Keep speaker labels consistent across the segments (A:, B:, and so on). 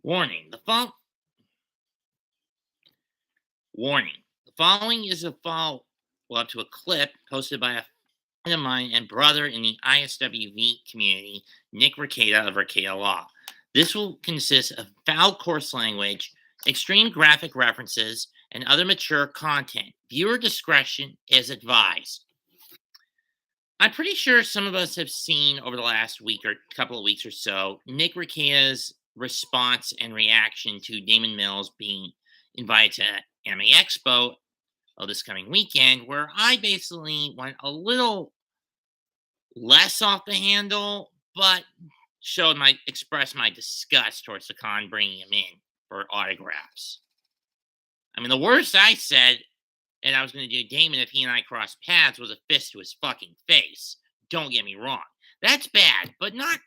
A: Warning. Warning. The following is a follow-up to a clip posted by a friend of mine and brother in the ISWV community, Nick Rekeita of Rekeita Law. This will consist of foul coarse language, extreme graphic references, and other mature content. Viewer discretion is advised. I'm pretty sure some of us have seen over the last week or couple of weeks or so Nick Rekeita's response and reaction to Damon Mills being invited to Anime Expo this coming weekend, where I basically went a little less off the handle, but expressed my disgust towards the con bringing him in for autographs. I mean, the worst I said, and I was going to do Damon if he and I crossed paths, was a fist to his fucking face. Don't get me wrong. That's bad, but not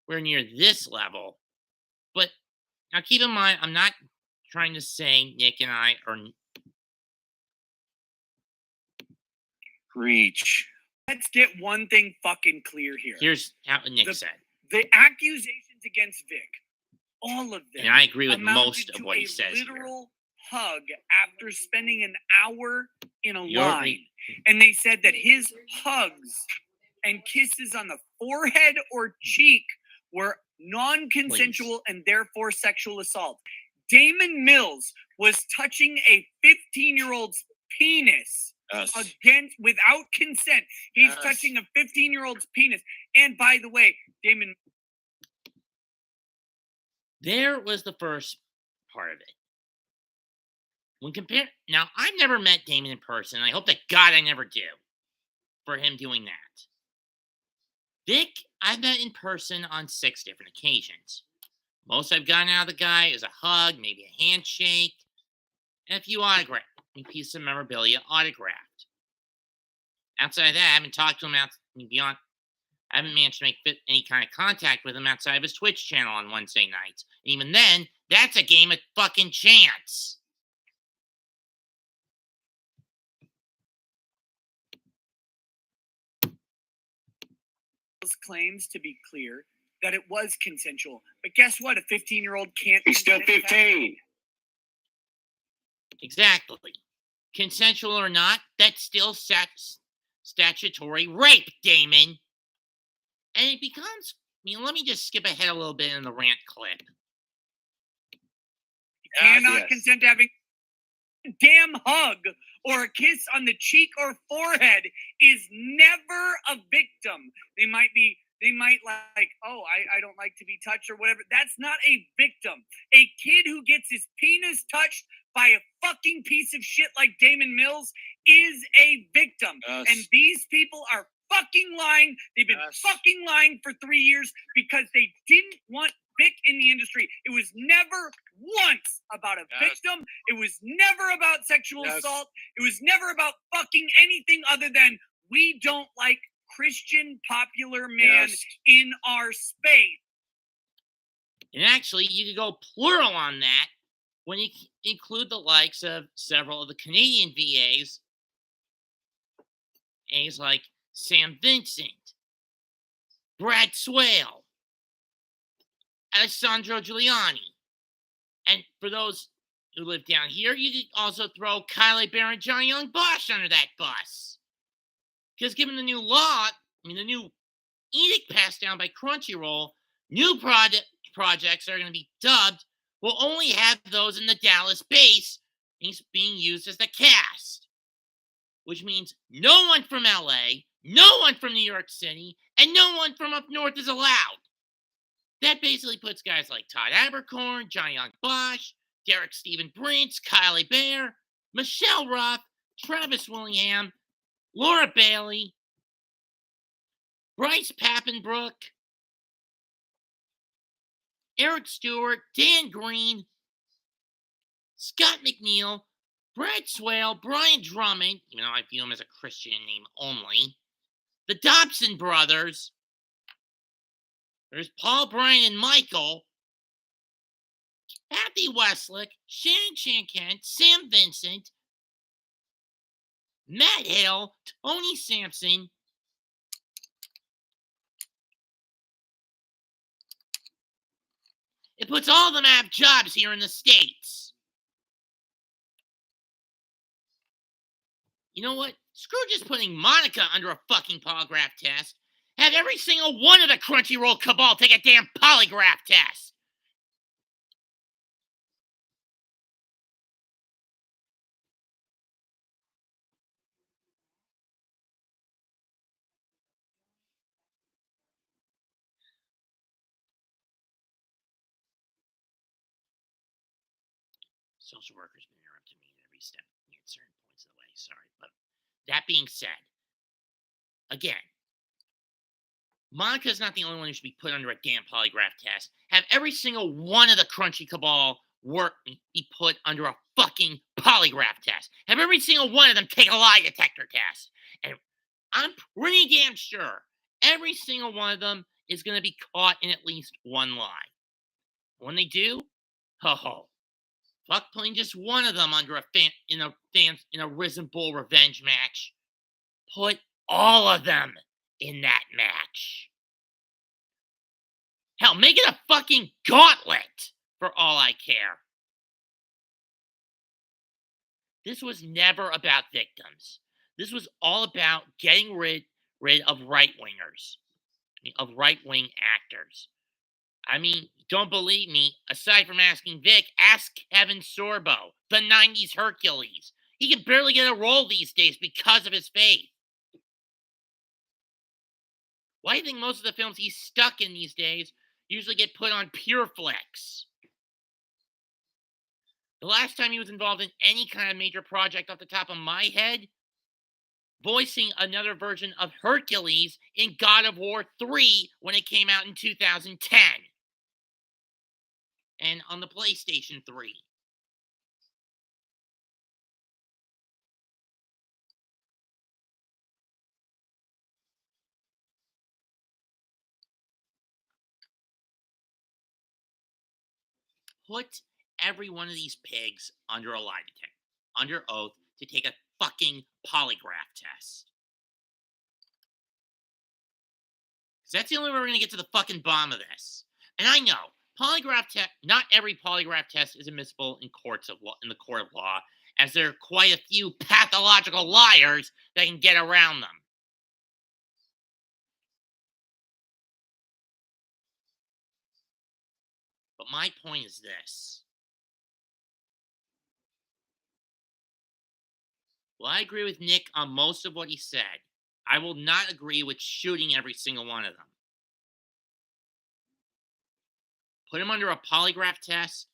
A: where near this level. But now keep in mind, I'm not trying to say Nick and I are...
B: Preach. Let's get one thing fucking clear here.
A: Here's how Nick said.
B: The accusations against Vic, all of them.
A: And I agree with most of what he says here.
B: Literal hug after spending an hour in a line. And they said that his hugs and kisses on the forehead or cheek were non-consensual and therefore sexual assault. Damon Mills was touching a 15-year-old's penis without consent. He's touching a 15-year-old's penis. And by the way, Damon...
A: There was the first part of it. Now, I've never met Damon in person. I hope to God I never do for him doing that. Vic, I've met in person on 6 different occasions. Most I've gotten out of the guy is a hug, maybe a handshake, and a few autographs, a piece of memorabilia autographed. Outside of that, I haven't talked to him beyond. I haven't managed to make any kind of contact with him outside of his Twitch channel on Wednesday nights. And even then, that's a game of fucking chance.
B: Claims, to be clear, that it was consensual. But guess what? A 15-year-old can't...
C: He's still 15.
A: Exactly. Consensual or not, that's still statutory rape, Damon. And it becomes... let me just skip ahead a little bit in the rant clip.
B: You cannot consent to having a damn hug or a kiss on the cheek or forehead is never a victim. They might like, oh, I don't like to be touched or whatever. That's not a victim. A kid who gets his penis touched by a fucking piece of shit like Damon Mills is a victim.
C: Yes.
B: And these people are fucking lying. They've been fucking lying for 3 years because they didn't want Vic in the industry. It was never once about a victim. It was never about sexual assault. It was never about fucking anything other than we don't like Christian popular man in our space.
A: And actually, you could go plural on that when you include the likes of several of the Canadian VAs like Sam Vincent, Brad Swale, Alessandro Giuliani. And for those who live down here, you could also throw Kylie Bear and Johnny Young Bosch under that bus. Because given the new law, the new edict passed down by Crunchyroll, new projects that are going to be dubbed will only have those in the Dallas base being used as the cast. Which means no one from LA, no one from New York City, and no one from up north is allowed. That basically puts guys like Todd Abercorn, Johnny Young Bosch, Derek Stephen Prince, Kylie Bear, Michelle Ruff, Travis Willingham, Laura Bailey, Bryce Papenbrook, Eric Stewart, Dan Green, Scott McNeil, Brad Swale, Brian Drummond, even though I view him as a Christian name only, the Dobson brothers, there's Paul, Brian, and Michael, Kathy Westlick, Shannon Shankent, Sam Vincent, Matt Hill, Tony Sampson, It puts all of them out of jobs here in the States. You know what? Screw just putting Monica under a fucking polygraph test. Have every single one of the Crunchyroll cabal take a damn polygraph test. Social workers been interrupting me at every step at certain points of the way. Sorry. But that being said, again, Monica's not the only one who should be put under a damn polygraph test. Have every single one of the Crunchy cabal be put under a fucking polygraph test. Have every single one of them take a lie detector test. And I'm pretty damn sure every single one of them is going to be caught in at least one lie. When they do, ho, fuck putting just one of them under in a Risen Bull revenge match. Put all of them in that match. Hell, make it a fucking gauntlet for all I care. This was never about victims. This was all about getting rid of right-wingers, of right-wing actors. I mean, don't believe me? Aside from asking Vic, ask Kevin Sorbo, the 90s Hercules. He can barely get a role these days because of his faith. Why do you think most of the films he's stuck in these days usually get put on PureFlix? The last time he was involved in any kind of major project off the top of my head, voicing another version of Hercules in God of War 3 when it came out in 2010. And on the PlayStation 3. Put every one of these pigs under a lie detector, under oath, to take a fucking polygraph test. Because that's the only way we're going to get to the fucking bottom of this. And I know, not every polygraph test is admissible in in the court of law, as there are quite a few pathological liars that can get around them. But my point is this. Well, I agree with Nick on most of what he said. I will not agree with shooting every single one of them. Put him under a polygraph test.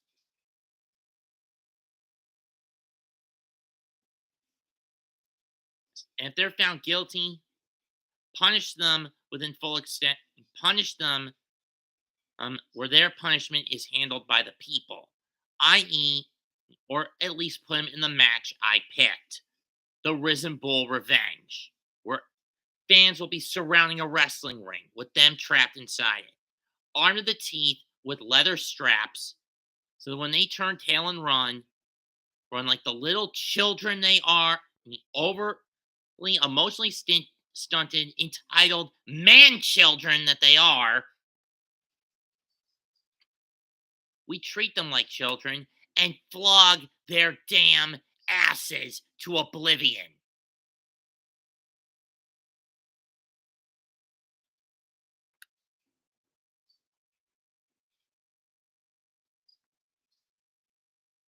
A: And if they're found guilty, punish them within full extent. Punish them where their punishment is handled by the people, i.e., or at least put them in the match I picked, the Risen Bull Revenge, where fans will be surrounding a wrestling ring with them trapped inside it, armed to the teeth with leather straps, so that when they turn tail and run like the little children they are, the overly emotionally stunted, entitled man-children that they are, we treat them like children and flog their damn asses to oblivion.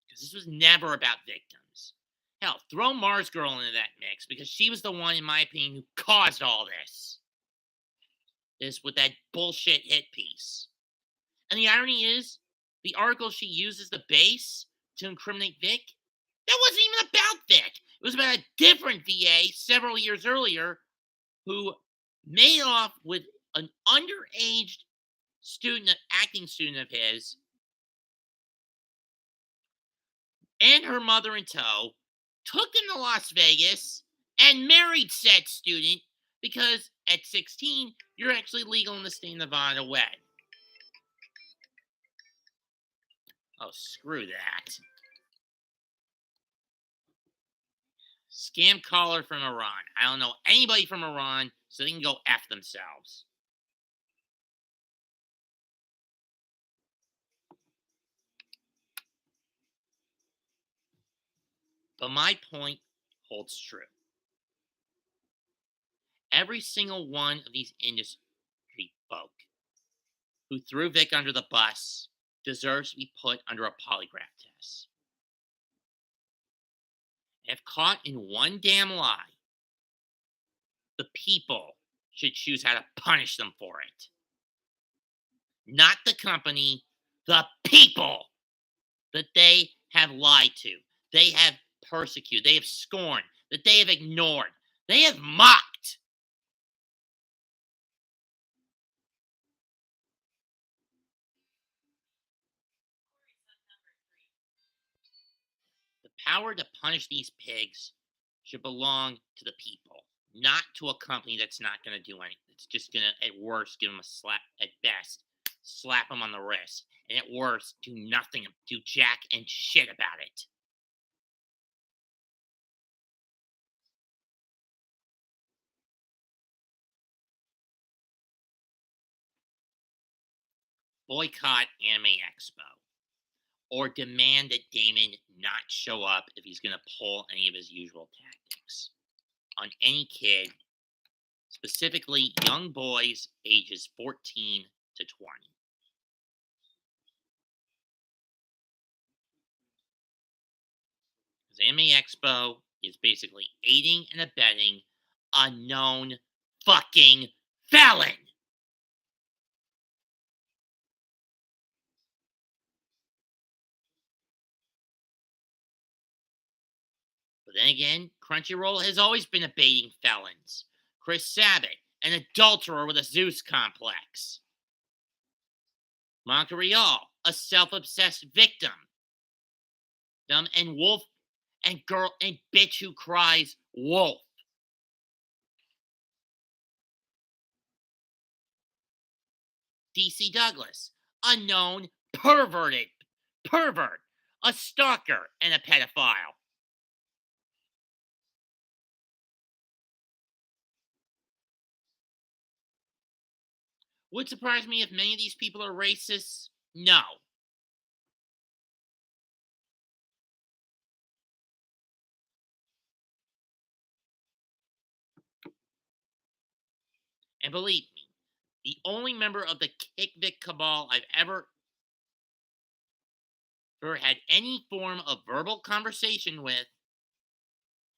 A: Because this was never about victims. Hell, throw Mars Girl into that mix, because she was the one, in my opinion, who caused all this. This with that bullshit hit piece. And the irony is, the article she used as the base to incriminate Vic, that wasn't even about Vic. It was about a different VA several years earlier who made off with an underage acting student of his, and her mother in tow, took them to Las Vegas, and married said student, because at 16, you're actually legal in the state of Nevada to wed. Oh, screw that. Scam caller from Iran. I don't know anybody from Iran, so they can go F themselves. But my point holds true. Every single one of these industry folk who threw Vic under the bus deserves to be put under a polygraph test. If caught in one damn lie, the people should choose how to punish them for it. Not the company, the people that they have lied to, they have persecuted, they have scorned, that they have ignored, they have mocked. The power to punish these pigs should belong to the people, not to a company that's not going to do anything. It's just going to, at worst, give them a slap, at best, slap them on the wrist, and at worst, do nothing, do jack and shit about it. Boycott Anime Expo, or demand that Damon not show up if he's going to pull any of his usual tactics on any kid, specifically young boys ages 14 to 20. Because Anime Expo is basically aiding and abetting a known fucking felon. But then again, Crunchyroll has always been abating felons. Chris Sabat, an adulterer with a Zeus complex. Montreal, a self-obsessed victim. And wolf and girl and bitch who cries wolf. DC Douglas, a known pervert, a stalker, and a pedophile. Would surprise me if many of these people are racists? No. And believe me, the only member of the Kick Vic cabal I've ever had any form of verbal conversation with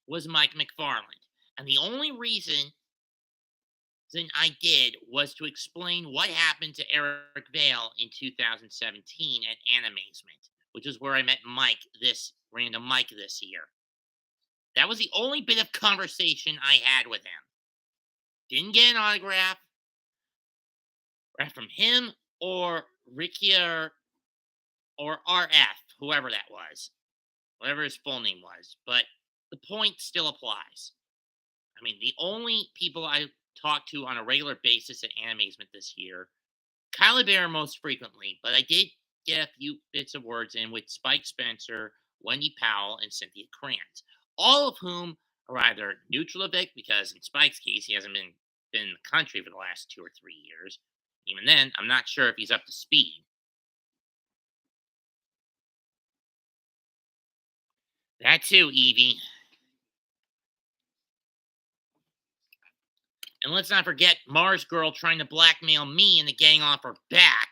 A: was Mike McFarland. And the only reason I did was to explain what happened to Eric Vale in 2017 at Animazement, which is where I met random Mike this year. That was the only bit of conversation I had with him. Didn't get an autograph from him or Ricky or RF, whoever that was, whatever his full name was. But the point still applies. I mean, the only people I talked to on a regular basis at Animazement this year, Kyle Bear most frequently, but I did get a few bits of words in with Spike Spencer, Wendy Powell, and Cynthia Kranz, all of whom are either neutral of Vic, because in Spike's case, he hasn't been in the country for the last 2 or 3 years. Even then, I'm not sure if he's up to speed. That too, Evie. And let's not forget Mars Girl trying to blackmail me into getting off her back.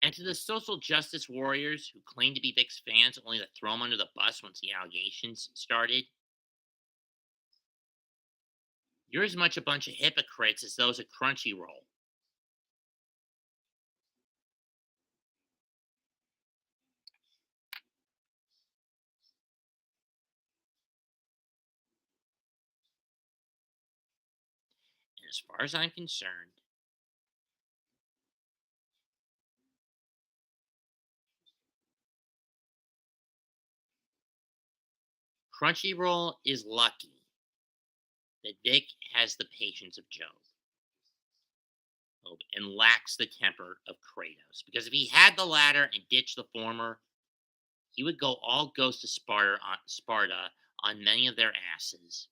A: And to the social justice warriors who claim to be Vic's fans only to throw him under the bus once the allegations started, you're as much a bunch of hypocrites as those at Crunchyroll. And as far as I'm concerned, Crunchyroll is lucky that Vic has the patience of Job and lacks the temper of Kratos. Because if he had the latter and ditched the former, he would go all Ghost of Sparta on many of their asses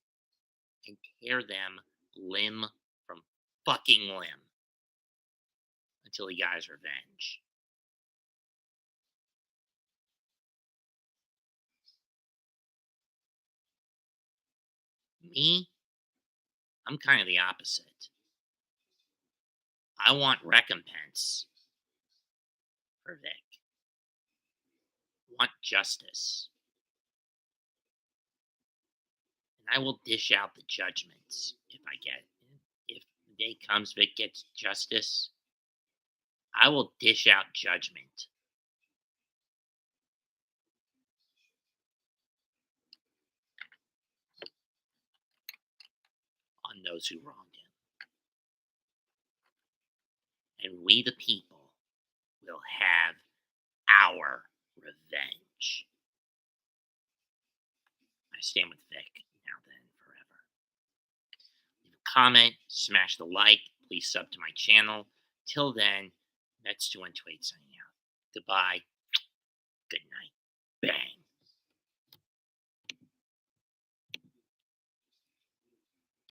A: and tear them limb from fucking limb until he got his revenge. Me, I'm kind of the opposite. I want recompense for Vic. I want justice. And I will dish out the judgments if I get it. If the day comes Vic gets justice, I will dish out judgment on those who wronged him. And we, the people, will have our revenge. I stand with Vic now, then, forever. Leave a comment, smash the like, please sub to my channel. Till then, that's 228 signing out. Goodbye. Good night.